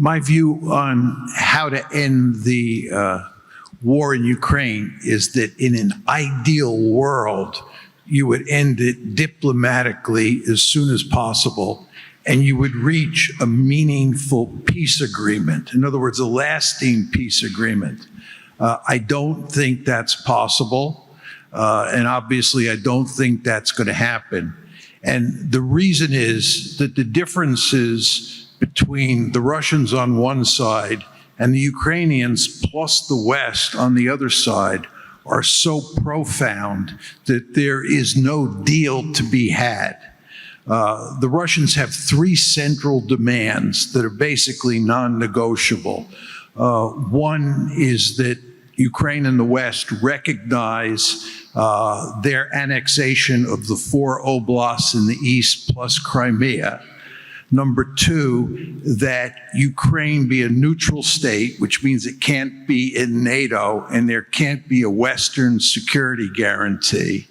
My view on how to end the war in Ukraine is that in an ideal world, you would end it diplomatically as soon as possible, and you would reach a meaningful peace agreement. In other words, a lasting peace agreement. I don't think that's possible, and obviously I don't think that's going to happen. And the reason is that the differences between the Russians on one side and the Ukrainians plus the West on the other side are so profound that there is no deal to be had. The Russians have three central demands that are basically non-negotiable. One is that Ukraine and the West recognize their annexation of the 4 oblasts in the east plus Crimea. Number two, that Ukraine be a neutral state, which means it can't be in NATO and there can't be a Western security guarantee.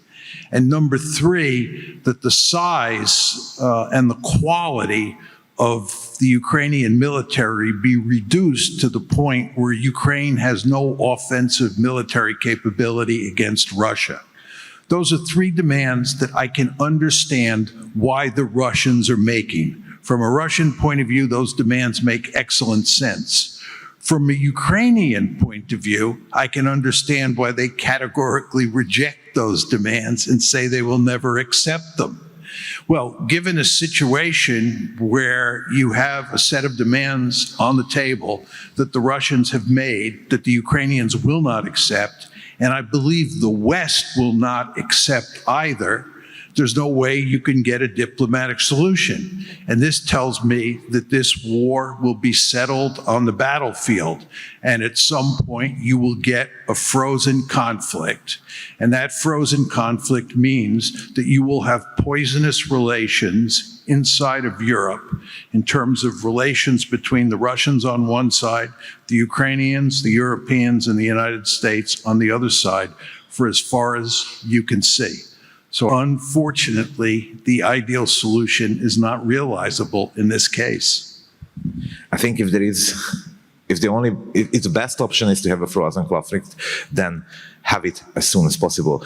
And number three, that the size and the quality of the Ukrainian military be reduced to the point where Ukraine has no offensive military capability against Russia. Those are three demands that I can understand why the Russians are making. From a Russian point of view, those demands make excellent sense. From a Ukrainian point of view, I can understand why they categorically reject those demands and say they will never accept them. Well, given a situation where you have a set of demands on the table that the Russians have made that the Ukrainians will not accept, and I believe the West will not accept either, there's no way you can get a diplomatic solution. And this tells me that this war will be settled on the battlefield. And at some point, you will get a frozen conflict. And that frozen conflict means that you will have poisonous relations inside of Europe in terms of relations between the Russians on one side, the Ukrainians, the Europeans, and the United States on the other side for as far as you can see. So unfortunately, the ideal solution is not realizable in this case. I think if the best option is to have a frozen conflict, then have it as soon as possible.